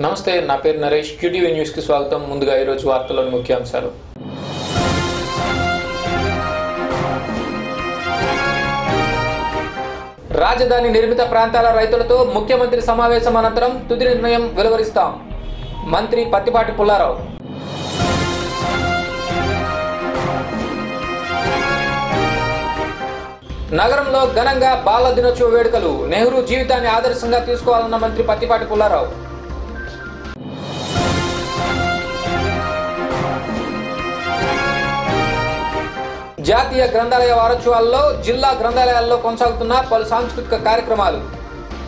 నమస్తే, నా పేరు నరేష్. క్యూటీవీ న్యూస్ కి స్వాగతం. ముందుగా ఈ రోజు వార్తల్లోని ముఖ్యాంశాలు. రాజధాని నిర్మిత ప్రాంతాల రైతులతో ముఖ్యమంత్రి సమావేశం అనంతరం తుది నిర్ణయం వెలువరిస్తాం. మంత్రి పత్తిపాటి పుల్లారావు. నగరంలో ఘనంగా బాల దినోత్సవ వేడుకలు. నెహ్రూ జీవితాన్ని ఆదర్శంగా తీసుకోవాలన్న మంత్రి పత్తిపాటి పుల్లారావు. జాతీయ గ్రంథాలయ వారోత్సవాల్లో జిల్లా గ్రంథాలయాల్లో కొనసాగుతున్న పలు సాంస్కృతిక కార్యక్రమాలు.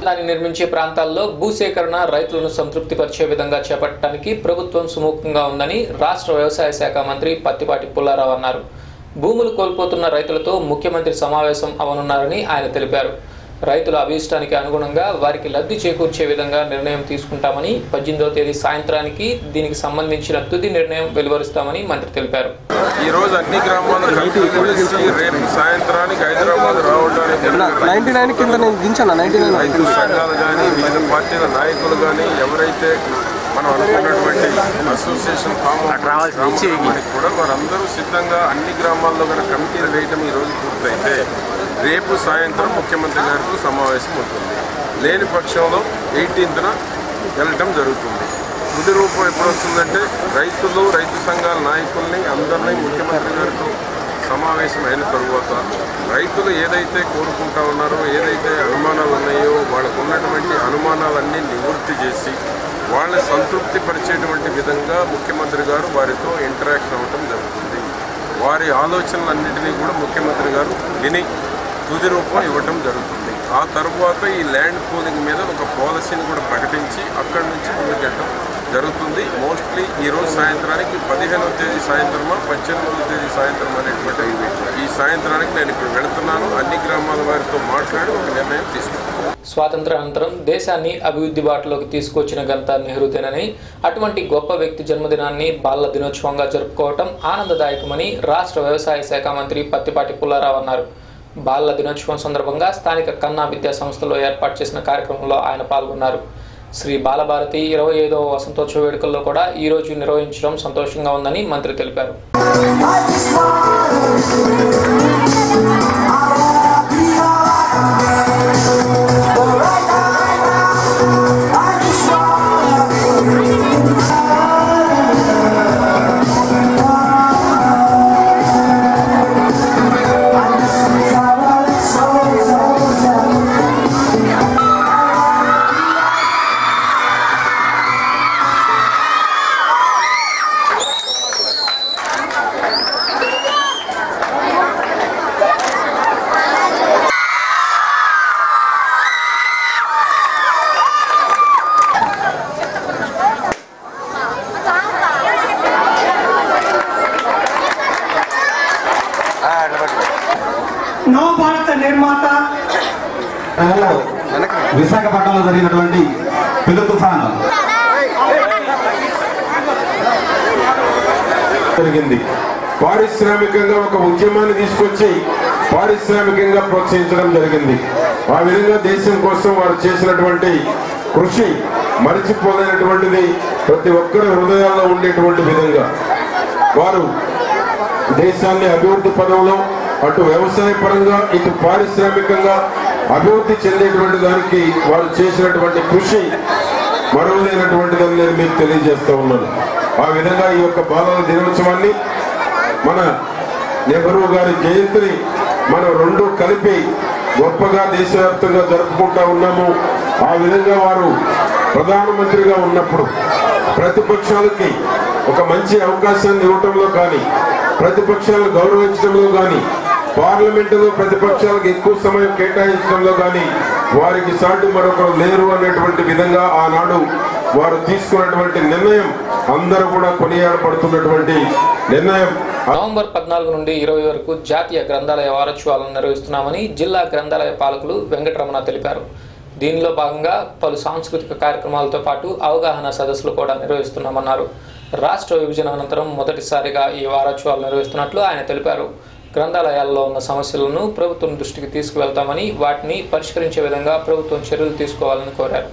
దాన్ని నిర్మించే ప్రాంతాల్లో భూసేకరణ రైతులను సంతృప్తిపరిచే విధంగా చేపట్టడానికి ప్రభుత్వం సుముఖంగా ఉందని రాష్ట్ర వ్యవసాయ శాఖ మంత్రి పత్తిపాటి పుల్లారావు అన్నారు. భూములు కోల్పోతున్న రైతులతో ముఖ్యమంత్రి సమావేశం అవనున్నారని ఆయన తెలిపారు. రైతుల అభీష్టానికి అనుగుణంగా వారికి లబ్ధి చేకూర్చే విధంగా నిర్ణయం తీసుకుంటామని, 18వ తేదీ సాయంత్రానికి దీనికి సంబంధించిన తుది నిర్ణయం వెలువరుస్తామని మంత్రి తెలిపారు. ఈ రోజు అన్ని గ్రామాలు రేపు సాయంత్రానికి హైదరాబాద్ రావడానికి రైతు సంఘాలు కానీ వివిధ పార్టీల నాయకులు కానీ ఎవరైతే మనం అనుకున్నటువంటి అసోసియేషన్ కూడా వారందరూ సిద్ధంగా అన్ని గ్రామాల్లో కనుక కమిటీలు వేయటం ఈరోజు పూర్తయితే రేపు సాయంత్రం ముఖ్యమంత్రి గారికి సమావేశం ఉంటుంది. లేని పక్షంలో 18న వెళ్ళటం జరుగుతుంది. తుది రూపం ఎప్పుడు వస్తుందంటే రైతులు, రైతు సంఘాల నాయకుల్ని అందరినీ ముఖ్యమంత్రి గారితో సమావేశం అయిన తరువాత రైతులు ఏదైతే కోరుకుంటా ఉన్నారో, ఏదైతే అనుమానాలు ఉన్నాయో వాళ్ళకు ఉన్నటువంటి అనుమానాలన్నీ నివృత్తి చేసి వాళ్ళని సంతృప్తి పరిచేటువంటి విధంగా ముఖ్యమంత్రి గారు వారితో ఇంటరాక్ట్ అవ్వటం జరుగుతుంది. వారి ఆలోచనలన్నింటినీ కూడా ముఖ్యమంత్రి గారు విని తుది రూపం ఇవ్వటం జరుగుతుంది. ఆ తర్వాత ఈ ల్యాండ్ పూలింగ్ మీద ఒక పాలసీని కూడా ప్రకటించి అక్కడి నుంచి ముందుకెళ్ళడం జరుగుతుంది. మోస్ట్లీ ఈరోజు సాయంత్రానికి 15వ తేదీ సాయంత్రమా 18వ తేదీ సాయంత్రం అనేటువంటి ఈ సాయంత్రానికి నేను ఇప్పుడు వెళుతున్నాను. అన్ని గ్రామాల వారితో మాట్లాడి ఒక నిర్ణయం తీసుకున్నాను. స్వాతంత్రానంతరం దేశాన్ని అభివృద్ధి బాటలోకి తీసుకొచ్చిన ఘనత నెహ్రూదేనని, అటువంటి గొప్ప వ్యక్తి జన్మదినాన్ని బాల దినోత్సవంగా జరుపుకోవటం ఆనందదాయకమని రాష్ట్ర వ్యవసాయ శాఖ మంత్రి పత్తిపాటి పుల్లారావు అన్నారు. బాల దినోత్సవం సందర్భంగా స్థానిక కన్నా విద్యా సంస్థలో ఏర్పాటు చేసిన కార్యక్రమంలో ఆయన పాల్గొన్నారు. శ్రీ బాలభారతి 25వ వసంతోత్సవ వేడుకల్లో కూడా ఈ రోజు నిర్వహించడం సంతోషంగా ఉందని మంత్రి తెలిపారు. నవభారత నిర్మాత విశాఖపట్నంలో జరిగినటువంటి పెను తుఫాను జరిగింది. పారిశ్రామికంగా ఒక ఉద్యమాన్ని తీసుకొచ్చి పారిశ్రామికంగా ప్రోత్సహించడం జరిగింది. ఆ విధంగా దేశం కోసం వారు చేసినటువంటి కృషి మరిచిపోలేనటువంటిది. ప్రతి ఒక్కరి హృదయాల్లో ఉండేటువంటి విధంగా వారు దేశాన్ని అభివృద్ధి పదంలో అటు వ్యవసాయ పరంగా ఇటు పారిశ్రామికంగా అభివృద్ధి చెందేటువంటి దానికి వారు చేసినటువంటి కృషి మరువలేనటువంటిదని నేను మీకు తెలియజేస్తూ ఉన్నాను. ఆ విధంగా ఈ యొక్క బాలల దినోత్సవాన్ని, మన నెహ్రూ గారి జయంతిని మనం రెండు కలిపి గొప్పగా దేశవ్యాప్తంగా జరుపుకుంటా ఉన్నాము. ఆ విధంగా వారు ప్రధానమంత్రిగా ఉన్నప్పుడు ప్రతిపక్షాలకి ఒక మంచి అవకాశాన్ని ఇవ్వటంలో కానీ, ప్రతిపక్షాలను గౌరవించడంలో కానీ, పార్లమెంటులో ప్రతిపక్షాలకు ఎక్కువ సమయం కేటాయించడంలో కానీ వారికి సాటి మరొకరు లేరు అనేటువంటి విధంగా ఆనాడు వారు తీసుకున్నటువంటి నిర్ణయం అందరూ కూడా కొనియాడబడుతున్నటువంటి నిర్ణయం. నవంబర్ 14 నుండి 20 వరకు జాతీయ గ్రంథాలయ వారోత్సవాలను నిర్వహిస్తున్నామని జిల్లా గ్రంథాలయ పాలకులు వెంకటరమణ తెలిపారు. దీనిలో భాగంగా పలు సాంస్కృతిక కార్యక్రమాలతో పాటు అవగాహన సదస్సులు కూడా నిర్వహిస్తున్నామన్నారు. రాష్ట్ర విభజన అనంతరం మొదటిసారిగా ఈ వారోత్సవాలు నిర్వహిస్తున్నట్లు ఆయన తెలిపారు. గ్రంథాలయాల్లో ఉన్న సమస్యలను ప్రభుత్వం దృష్టికి తీసుకువెళ్తామని, వాటిని పరిష్కరించే విధంగా ప్రభుత్వం చర్యలు తీసుకోవాలని కోరారు.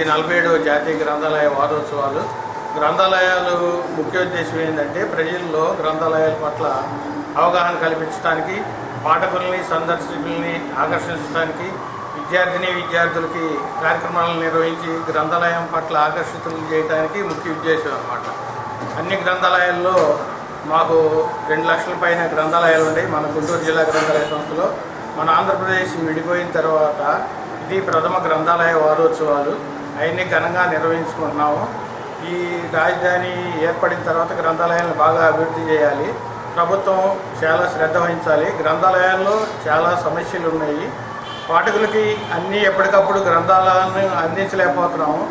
47వ జాతీయ గ్రంథాలయ వారోత్సవాలు. గ్రంథాలయాలు ముఖ్య ఉద్దేశం ఏంటంటే ప్రజల్లో గ్రంథాలయాల పట్ల అవగాహన కల్పించడానికి, పాఠకుల్ని సందర్శకుల్ని ఆకర్షించడానికి, విద్యార్థులకి కార్యక్రమాలను నిర్వహించి గ్రంథాలయం పట్ల ఆకర్షితులు చేయడానికి ముఖ్య ఉద్దేశం అన్నమాట. అన్ని గ్రంథాలయాల్లో మాకు 2 లక్షల పైన గ్రంథాలయాలు ఉన్నాయి. మన గుంటూరు జిల్లా గ్రంథాలయ సంస్థలో మన ఆంధ్రప్రదేశ్ విడిపోయిన తర్వాత ఇది ప్రథమ గ్రంథాలయ వారోత్సవాలు అవన్నీ ఘనంగా నిర్వహించుకుంటున్నాము. ఈ రాజధాని ఏర్పడిన తర్వాత గ్రంథాలయాలను బాగా అభివృద్ధి చేయాలి. ప్రభుత్వం చాలా శ్రద్ధ వహించాలి. గ్రంథాలయాల్లో చాలా సమస్యలు ఉన్నాయి. పాఠకులకి అన్నీ ఎప్పటికప్పుడు గ్రంథాలయాలను అందించలేకపోతున్నాము.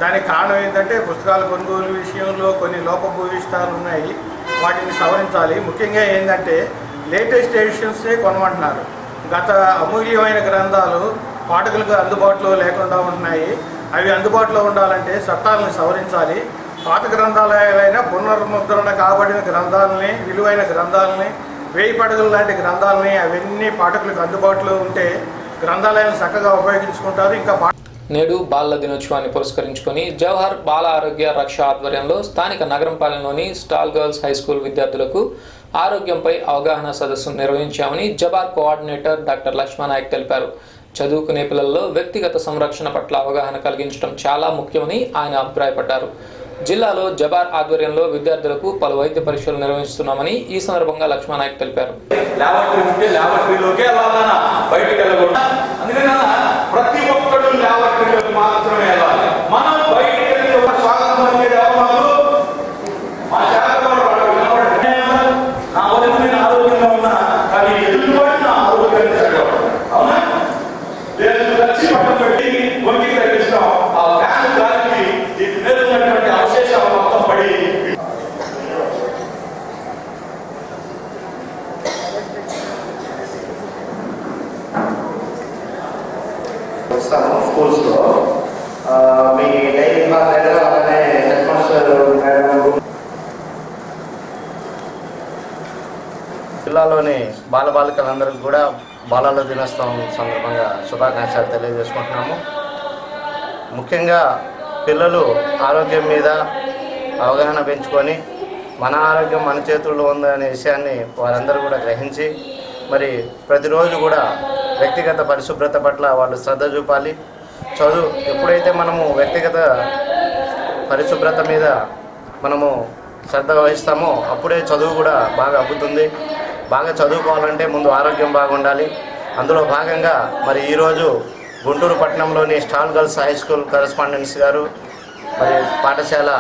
దానికి కారణం ఏంటంటే పుస్తకాల కొనుగోలు విషయంలో కొన్ని లోపభూయిష్టాలు ఉన్నాయి. వాటిని సవరించాలి. ముఖ్యంగా ఏంటంటే లేటెస్ట్ ఎడిషన్సే కొనమంటున్నారు. గత అమూల్యమైన గ్రంథాలు పాఠకులకు అందుబాటులో లేకుండా ఉంటున్నాయి. అవి అందుబాటులో ఉండాలంటే చట్టాలను సవరించాలి. పాత గ్రంథాలయాలైనా పునర్ముద్రణ కాబడిన గ్రంథాలని, విలువైన గ్రంథాలని, 1000 పడగల లాంటి గ్రంథాలని అవన్నీ పాఠకులకు అందుబాటులో ఉంటే గ్రంథాలయాలను చక్కగా ఉపయోగించుకుంటారు. ఇంకా నేడు బాలల దినోత్సవాన్ని పురస్కరించుకొని జవహర్ బాల ఆరోగ్య రక్ష ఆధ్వర్యంలో స్థానిక నగరంపాలెంలోని స్టాల్ గర్ల్స్ హై స్కూల్ విద్యార్థులకు ఆరోగ్యంపై అవగాహన సదస్సు నిర్వహించామని జబార్ కోఆర్డినేటర్ డాక్టర్ లక్ష్మణనాయక్ తెలిపారు. చదువుకునే పిల్లల్లో వ్యక్తిగత సంరక్షణ పట్ల అవగాహన కలిగించడం చాలా ముఖ్యమని ఆయన అభిప్రాయపడ్డారు. జిల్లాలో జబార్ ఆధ్వర్యంలో విద్యార్థులకు పలు వైద్య పరీక్షలు నిర్వహిస్తున్నామని ఈ సందర్భంగా లక్ష్మణనాయక్ తెలిపారు. ప్రతి ఒక్కరు ల్యాబొరేటరీలోకి మాత్రమే వెళ్ళాలి. మనం బయటికి వెళ్ళి ఒక స్వాగతం అనేది అవమానాలు మా జాగ్రత్తలో నా వరకు నేను ఆరోగ్యంగా ఉన్నా కానీ ఎదురుబడి నా ఆరోగ్యాన్ని జరగదు. అవునా? లేదు వచ్చి పక్కన పెట్టి ఒంటికి తగ్గిస్తాం. ఆ ఫ్యాన్ గాలికి దీని మీద ఉన్నటువంటి అవశేషాలు మొత్తం పడి స్కూల్స్లో మీ డైలీ క్లాస్ దగ్గర అలానే హెడ్ మాస్టర్ మేడం. జిల్లాలోని బాలబాలికలందరికీ కూడా బాలల దినోత్సవం సందర్భంగా శుభాకాంక్షలు తెలియజేసుకుంటున్నాము. ముఖ్యంగా పిల్లలు ఆరోగ్యం మీద అవగాహన పెంచుకొని మన ఆరోగ్యం మన చేతుల్లో ఉందనే విషయాన్ని వారందరూ కూడా గ్రహించి మరి ప్రతిరోజు కూడా వ్యక్తిగత పరిశుభ్రత పట్ల వాళ్ళు శ్రద్ధ చూపాలి. ఎప్పుడైతే మనము వ్యక్తిగత పరిశుభ్రత మీద మనము శ్రద్ధ వహిస్తామో అప్పుడే చదువు కూడా బాగా అబ్బుతుంది. బాగా చదువుకోవాలంటే ముందు ఆరోగ్యం బాగుండాలి. అందులో భాగంగా మరి ఈరోజు గుంటూరు పట్టణంలోని stall girls high school correspondents గారు మరి పాఠశాల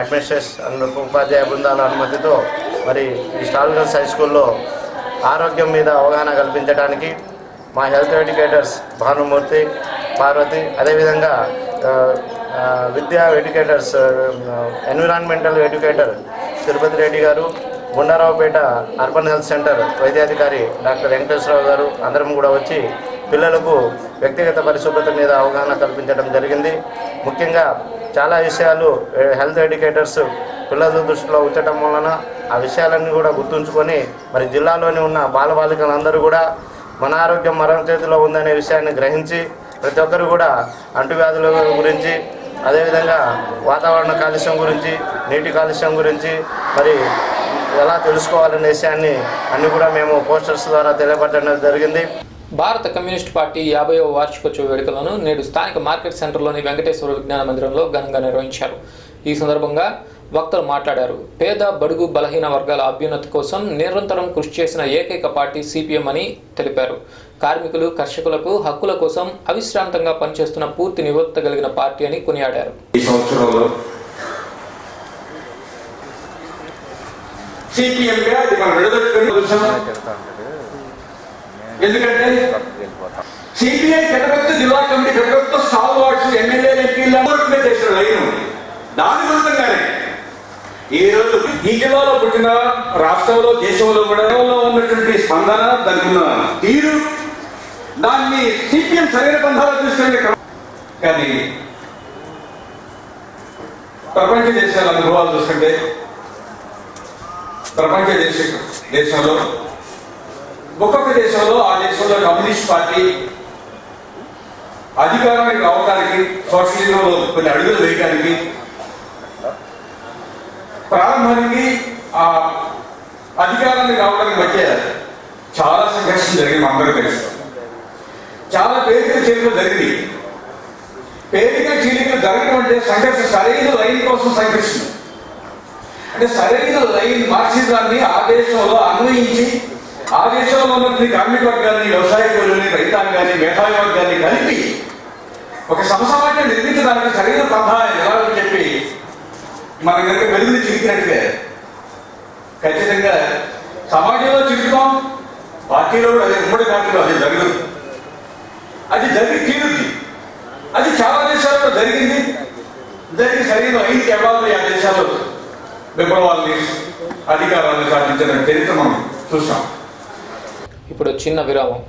అడ్మినిస్ట్రేషన్ ఉపాధ్యాయ బృందాల అనుమతితో మరి ఈ స్టాల్ గర్ల్స్ హై స్కూల్లో ఆరోగ్యం మీద అవగాహన కల్పించడానికి మా హెల్త్ ఎడ్యుకేటర్స్ భానుమూర్తి, పార్వతి, అదేవిధంగా విద్యా educators environmental educator Tirupati Reddy garu, Gundaraopeta urban health centre వైద్యాధికారి డాక్టర్ వెంకటేశ్వరరావు గారు అందరం కూడా వచ్చి పిల్లలకు వ్యక్తిగత పరిశుభ్రత మీద అవగాహన కల్పించడం జరిగింది. ముఖ్యంగా చాలా విషయాలు హెల్త్ ఎడ్యుకేటర్స్ పిల్లల దృష్టిలో ఉంచడం వలన ఆ విషయాలన్నీ కూడా గుర్తుంచుకొని మరి జిల్లాలోని ఉన్న బాలబాలికలందరూ కూడా మన ఆరోగ్యం మన చేతిలో ఉందనే విషయాన్ని గ్రహించి ప్రతి ఒక్కరు కూడా అంటువ్యాధుల గురించి, అదేవిధంగా వాతావరణ కాలుష్యం గురించి, నీటి కాలుష్యం గురించి మరి ఎలా తెలుసుకోవాలనే విషయాన్ని అన్ని కూడా మేము పోస్టర్స్ ద్వారా తెలియపరచడం జరిగింది. భారత కమ్యూనిస్ట్ పార్టీ 50వ వార్షికోత్సవ వేడుకలను నేడు స్థానిక మార్కెట్ సెంటర్లోని వెంకటేశ్వర విజ్ఞాన మందిరంలో ఘనంగా నిర్వహించారు. ఈ సందర్భంగా వక్తలు మాట్లాడారు. పేద, బడుగు, బలహీన వర్గాల అభ్యున్నతి కోసం నిరంతరం కృషి చేసిన ఏకైక పార్టీ సిపిఎం అని తెలిపారు. కార్మికులు, కర్షకులకు హక్కుల కోసం అవిశ్రాంతంగా పనిచేస్తున్న పూర్తి నిబద్ధత కలిగిన పార్టీ అని కొనియాడారు. ఈ సంవత్సరంలో ఎందుకంటే సిపిఐ ఘటకత్తు జిల్లా కమిటీ ఘటకత్తు స్టాల్ వార్డ్స్ ఎమ్మెల్యే ఎంపీలు చేసిన లైన్ దాని విరుద్ధంగానే ఈ రోజు ఈ జిల్లాలో పుట్టిన రాష్ట్రంలో, దేశంలో కూడా ఉన్నటువంటి స్పందన, దానికి ఉన్న తీరు, దాన్ని సిపిఎం సరైన పంథాలు తీసుకునే కానీ ప్రపంచ దేశాల అనుభవాలు చూస్తుంటే ప్రపంచ దేశంలో ఒక్కొక్క దేశంలో ఆ దేశంలో కమ్యూనిస్ట్ పార్టీ అధికారానికి రావడానికి సోషలిజంలో కొన్ని అడుగులు వేయడానికి ప్రారంభానికి ఆ అధికారాన్ని రావడానికి మధ్య చాలా సంఘర్షణ జరిగింది. అందరూ తెలుసు. చాలా పేరిక చీలికలు జరిగింది. పేరిక చీలికలు జరగడం అంటే సంఘర్షణ, సరైన లైన్ కోసం సంఘర్షణ. అంటే సరైన లైన్ మార్క్సిజాన్ని ఆ దేశంలో అన్వయించి ఆ దేశంలో ఉన్న కార్మిక వర్గాన్ని, వ్యవసాయ కూలీని, రైతాంగాన్ని, మేధావి వర్గాన్ని కలిపి ఒక సమసమాజం నిర్మించడానికి సరైన పంథా ఎలా అని చెప్పి మన కనుక వెలుగుని చిరికినట్టుగా ఖచ్చితంగా సమాజంలో చిరుకుతాం, పార్టీలో కూడా అదే, ఉమ్మడి పార్టీలో అది జరగదు. అది జరిగి తీరుద్ది. అది చాలా దేశాల్లో జరిగింది. జరిగి సరైన లైన్కి ఇవ్వాలి. ఆ దేశాల్లో విప్లవాల్ని, అధికారాన్ని సాధించిన చరిత్ర మనం చూసాం. ఇప్పుడు చిన్న విరామం.